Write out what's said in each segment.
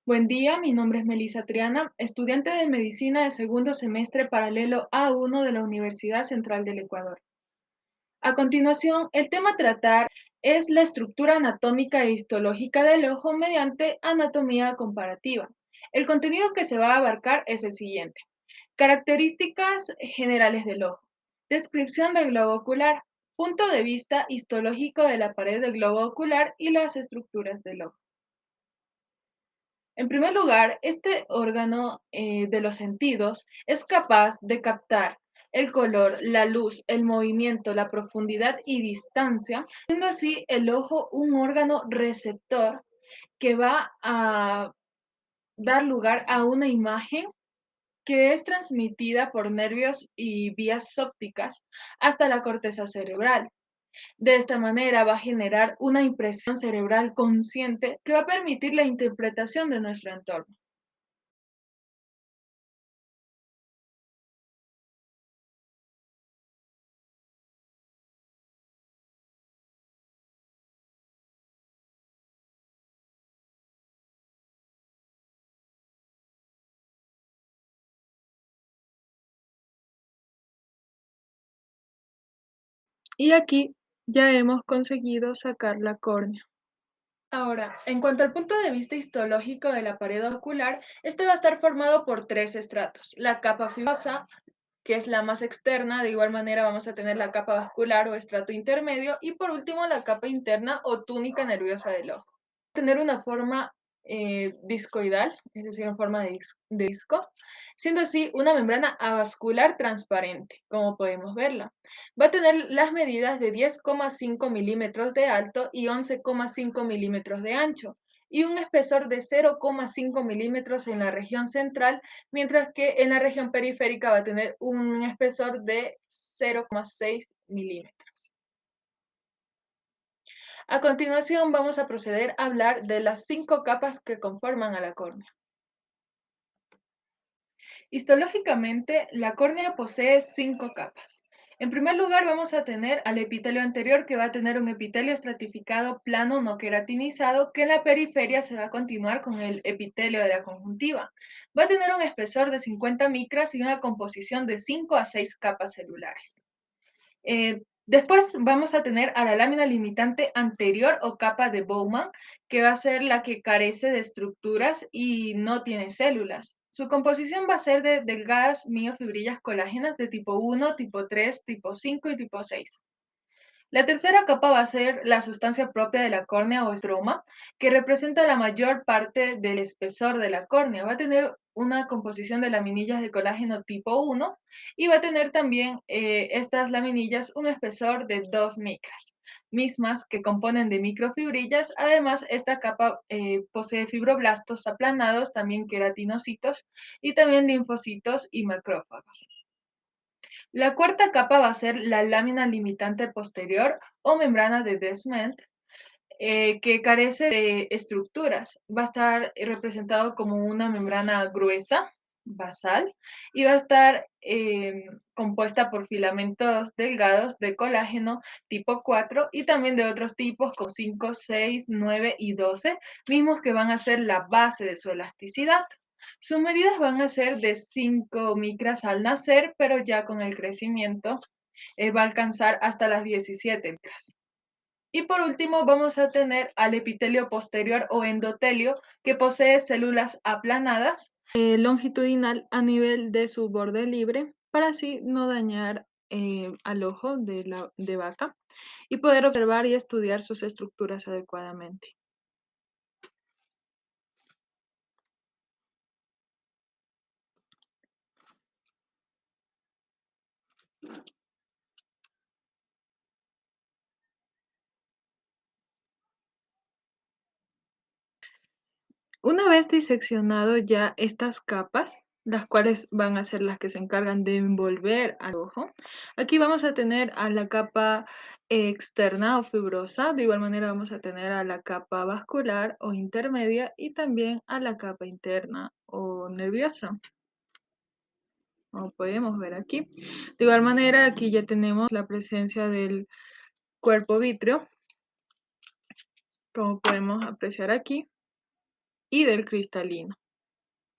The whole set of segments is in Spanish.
Buen día, mi nombre es Melissa Triana, estudiante de medicina de segundo semestre paralelo A1 de la Universidad Central del Ecuador. A continuación, el tema a tratar es la estructura anatómica e histológica del ojo mediante anatomía comparativa. El contenido que se va a abarcar es el siguiente. Características generales del ojo. Descripción del globo ocular. Punto de vista histológico de la pared del globo ocular y las estructuras del ojo. En primer lugar, este órgano de los sentidos es capaz de captar el color, la luz, el movimiento, la profundidad y distancia, siendo así el ojo un órgano receptor que va a dar lugar a una imagen que es transmitida por nervios y vías ópticas hasta la corteza cerebral. De esta manera va a generar una impresión cerebral consciente que va a permitir la interpretación de nuestro entorno. Y aquí ya hemos conseguido sacar la córnea. Ahora, en cuanto al punto de vista histológico de la pared ocular, este va a estar formado por tres estratos. La capa fibrosa, que es la más externa, de igual manera vamos a tener la capa vascular o estrato intermedio, y por último la capa interna o túnica nerviosa del ojo. Tener una forma discoidal, es decir, en forma de disco, siendo así una membrana avascular transparente, como podemos verla. Va a tener las medidas de 10,5 milímetros de alto y 11,5 milímetros de ancho, y un espesor de 0,5 milímetros en la región central, mientras que en la región periférica va a tener un espesor de 0,6 milímetros. A continuación vamos a proceder a hablar de las 5 capas que conforman a la córnea. Histológicamente, la córnea posee 5 capas. En primer lugar, vamos a tener al epitelio anterior, que va a tener un epitelio estratificado plano no queratinizado, que en la periferia se va a continuar con el epitelio de la conjuntiva. Va a tener un espesor de 50 micras y una composición de 5 a 6 capas celulares. Después vamos a tener a la lámina limitante anterior o capa de Bowman, que va a ser la que carece de estructuras y no tiene células. Su composición va a ser de delgadas miofibrillas colágenas de tipo 1, tipo 3, tipo 5 y tipo 6. La tercera capa va a ser la sustancia propia de la córnea o estroma, que representa la mayor parte del espesor de la córnea. Va a tener una composición de laminillas de colágeno tipo 1 y va a tener también estas laminillas un espesor de 2 micras, mismas que componen de microfibrillas. Además, esta capa posee fibroblastos aplanados, también queratinocitos y también linfocitos y macrófagos. La cuarta capa va a ser la lámina limitante posterior o membrana de Descemet, que carece de estructuras. Va a estar representado como una membrana gruesa, basal, y va a estar compuesta por filamentos delgados de colágeno tipo 4 y también de otros tipos como 5, 6, 9 y 12, mismos que van a ser la base de su elasticidad. Sus medidas van a ser de 5 micras al nacer, pero ya con el crecimiento va a alcanzar hasta las 17 micras. Y por último vamos a tener al epitelio posterior o endotelio, que posee células aplanadas longitudinal a nivel de su borde libre para así no dañar al ojo de vaca y poder observar y estudiar sus estructuras adecuadamente. Una vez diseccionado ya estas capas, las cuales van a ser las que se encargan de envolver al ojo, aquí vamos a tener a la capa externa o fibrosa, de igual manera vamos a tener a la capa vascular o intermedia y también a la capa interna o nerviosa, como podemos ver aquí. De igual manera, aquí ya tenemos la presencia del cuerpo vítreo, como podemos apreciar aquí. y del cristalino,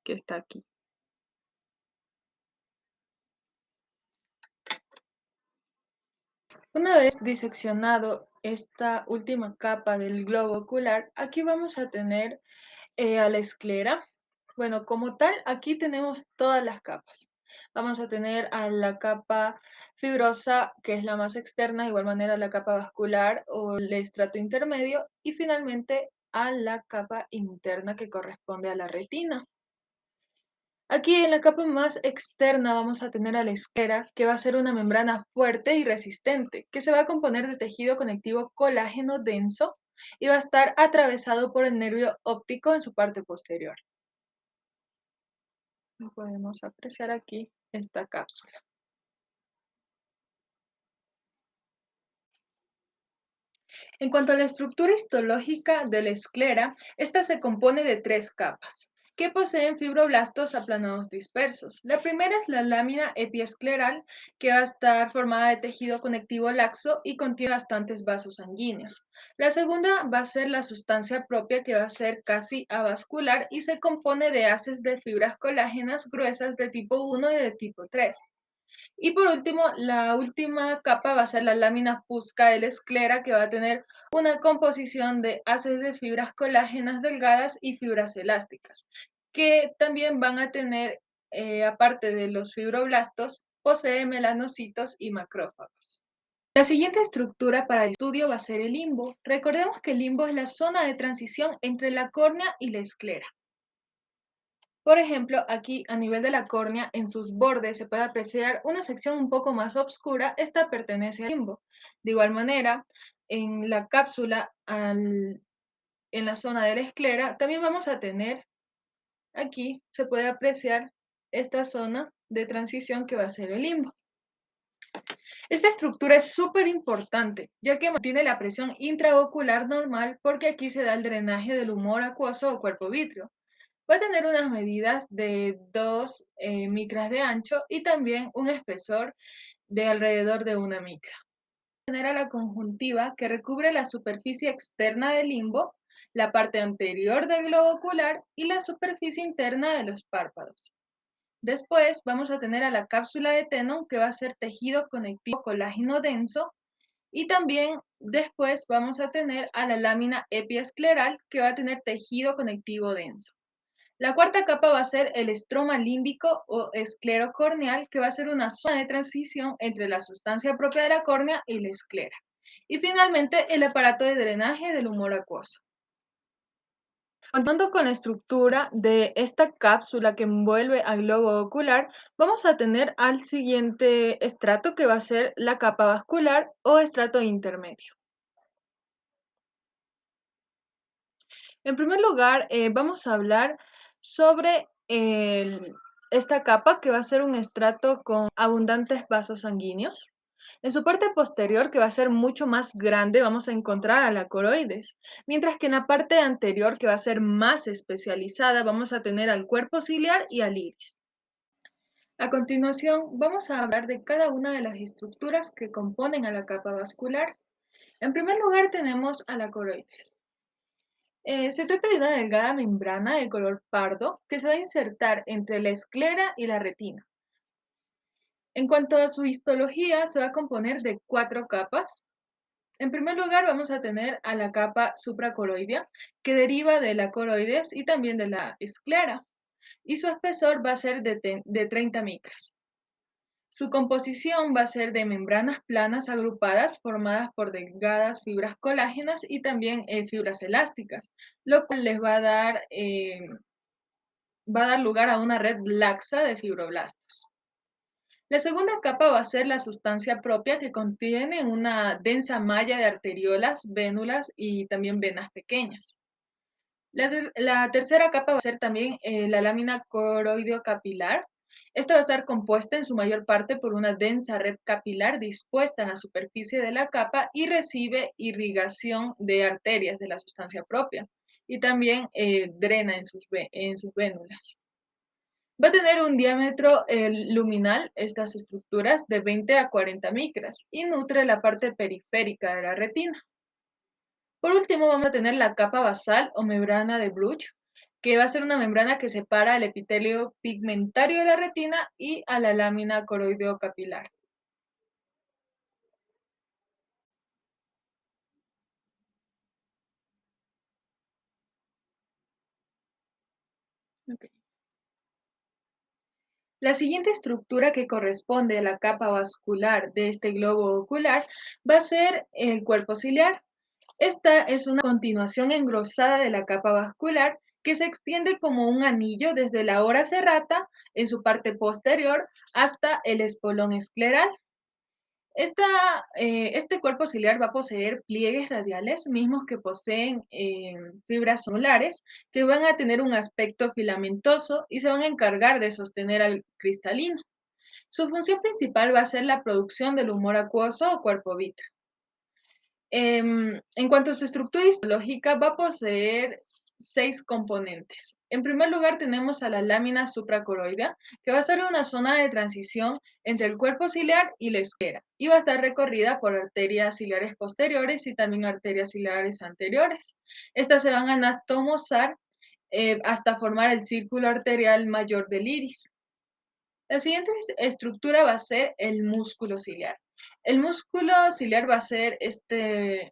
que está aquí. Una vez diseccionado esta última capa del globo ocular, aquí vamos a tener a la esclera. Bueno, como tal, aquí tenemos todas las capas. Vamos a tener a la capa fibrosa, que es la más externa, de igual manera la capa vascular o el estrato intermedio, y finalmente a la capa interna que corresponde a la retina. Aquí en la capa más externa vamos a tener a la esclera, que va a ser una membrana fuerte y resistente, que se va a componer de tejido conectivo colágeno denso y va a estar atravesado por el nervio óptico en su parte posterior. Podemos apreciar aquí esta cápsula. En cuanto a la estructura histológica de la esclera, esta se compone de tres capas, que poseen fibroblastos aplanados dispersos. La primera es la lámina epiescleral, que va a estar formada de tejido conectivo laxo y contiene bastantes vasos sanguíneos. La segunda va a ser la sustancia propia, que va a ser casi avascular y se compone de haces de fibras colágenas gruesas de tipo 1 y de tipo 3. Y por último, la última capa va a ser la lámina fusca de la esclera, que va a tener una composición de haces de fibras colágenas delgadas y fibras elásticas, que también van a tener, aparte de los fibroblastos, posee melanocitos y macrófagos. La siguiente estructura para el estudio va a ser el limbo. Recordemos que el limbo es la zona de transición entre la córnea y la esclera. Por ejemplo, aquí a nivel de la córnea, en sus bordes se puede apreciar una sección un poco más oscura. Esta pertenece al limbo. De igual manera, en la cápsula, en la zona de la esclera, también vamos a tener, aquí se puede apreciar esta zona de transición que va a ser el limbo. Esta estructura es súper importante, ya que mantiene la presión intraocular normal, porque aquí se da el drenaje del humor acuoso o cuerpo vítreo. Va a tener unas medidas de 2 micras de ancho y también un espesor de alrededor de 1 micra. Tener a la conjuntiva, que recubre la superficie externa del limbo, la parte anterior del globo ocular y la superficie interna de los párpados. Después vamos a tener a la cápsula de Tenon, que va a ser tejido conectivo colágeno denso, y también después vamos a tener a la lámina epiescleral, que va a tener tejido conectivo denso. La cuarta capa va a ser el estroma límbico o esclero corneal, que va a ser una zona de transición entre la sustancia propia de la córnea y la esclera. Y finalmente, el aparato de drenaje del humor acuoso. Continuando con la estructura de esta cápsula que envuelve al globo ocular, vamos a tener al siguiente estrato, que va a ser la capa vascular o estrato intermedio. En primer lugar, vamos a hablar sobre esta capa, que va a ser un estrato con abundantes vasos sanguíneos. En su parte posterior, que va a ser mucho más grande, vamos a encontrar a la coroides, mientras que en la parte anterior, que va a ser más especializada, vamos a tener al cuerpo ciliar y al iris. A continuación, vamos a hablar de cada una de las estructuras que componen a la capa vascular. En primer lugar, tenemos a la coroides. Se trata de una delgada membrana de color pardo que se va a insertar entre la esclera y la retina. En cuanto a su histología, se va a componer de 4 capas. En primer lugar, vamos a tener a la capa supracoroidea, que deriva de la coroides y también de la esclera, y su espesor va a ser de 30 micras. Su composición va a ser de membranas planas agrupadas formadas por delgadas fibras colágenas y también fibras elásticas, lo cual les va a dar lugar a una red laxa de fibroblastos. La segunda capa va a ser la sustancia propia, que contiene una densa malla de arteriolas, vénulas y también venas pequeñas. La tercera capa va a ser también la lámina coroideo-capilar. Esta va a estar compuesta en su mayor parte por una densa red capilar dispuesta en la superficie de la capa y recibe irrigación de arterias de la sustancia propia y también drena en sus vénulas. Va a tener un diámetro luminal, estas estructuras, de 20 a 40 micras y nutre la parte periférica de la retina. Por último, vamos a tener la capa basal o membrana de Bruch, que va a ser una membrana que separa el epitelio pigmentario de la retina y a la lámina coroideo-capilar. Ok. La siguiente estructura que corresponde a la capa vascular de este globo ocular va a ser el cuerpo ciliar. Esta es una continuación engrosada de la capa vascular que se extiende como un anillo desde la ora serrata en su parte posterior hasta el espolón escleral. Este cuerpo ciliar va a poseer pliegues radiales, mismos que poseen fibras solares, que van a tener un aspecto filamentoso y se van a encargar de sostener al cristalino. Su función principal va a ser la producción del humor acuoso o cuerpo vítreo. En cuanto a su estructura histológica, va a poseer 6 componentes. En primer lugar, tenemos a la lámina supracoroidea, que va a ser una zona de transición entre el cuerpo ciliar y la esclera, y va a estar recorrida por arterias ciliares posteriores y también arterias ciliares anteriores. Estas se van a anastomosar hasta formar el círculo arterial mayor del iris. La siguiente estructura va a ser el músculo ciliar. El músculo ciliar va a ser este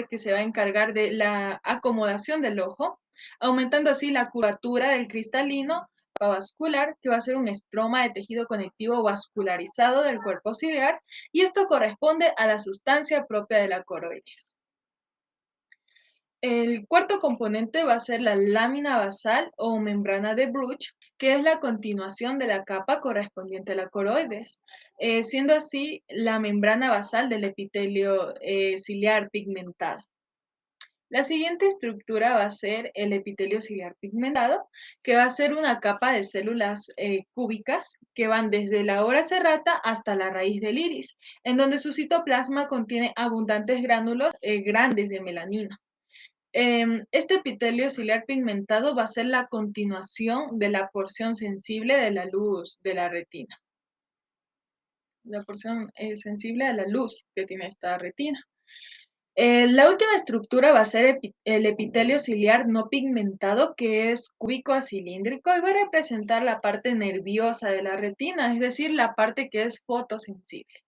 que se va a encargar de la acomodación del ojo, aumentando así la curvatura del cristalino vascular, que va a ser un estroma de tejido conectivo vascularizado del cuerpo ciliar, y esto corresponde a la sustancia propia de la coroides. El cuarto componente va a ser la lámina basal o membrana de Bruch, que es la continuación de la capa correspondiente a la coroides, siendo así la membrana basal del epitelio ciliar pigmentado. La siguiente estructura va a ser el epitelio ciliar pigmentado, que va a ser una capa de células cúbicas que van desde la ora serrata hasta la raíz del iris, en donde su citoplasma contiene abundantes gránulos grandes de melanina. Este epitelio ciliar pigmentado va a ser la continuación de la porción sensible de la luz de la retina, la porción sensible a la luz que tiene esta retina. La última estructura va a ser el epitelio ciliar no pigmentado, que es cúbico a cilíndrico y va a representar la parte nerviosa de la retina, es decir, la parte que es fotosensible.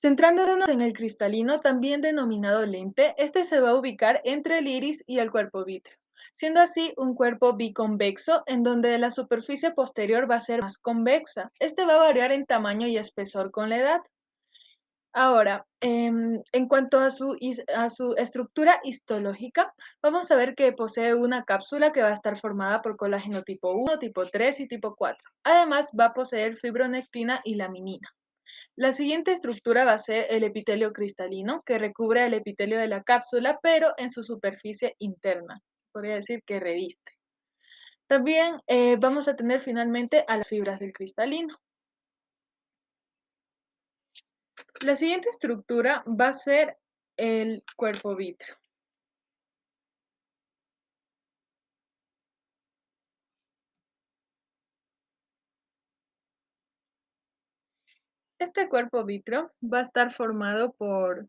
Centrándonos en el cristalino, también denominado lente, este se va a ubicar entre el iris y el cuerpo vítreo, siendo así un cuerpo biconvexo en donde la superficie posterior va a ser más convexa. Este va a variar en tamaño y espesor con la edad. Ahora, en cuanto a su estructura histológica, vamos a ver que posee una cápsula que va a estar formada por colágeno tipo 1, tipo 3 y tipo 4. Además, va a poseer fibronectina y laminina. La siguiente estructura va a ser el epitelio cristalino, que recubre el epitelio de la cápsula, pero en su superficie interna. Se podría decir que reviste. También vamos a tener finalmente a las fibras del cristalino. La siguiente estructura va a ser el cuerpo vítreo. Este cuerpo vítreo va a estar formado por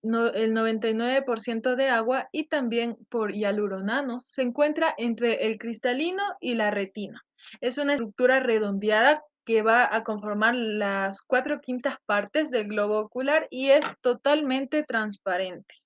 el 99% de agua y también por hialuronano. Se encuentra entre el cristalino y la retina. Es una estructura redondeada que va a conformar las 4/5 partes del globo ocular y es totalmente transparente.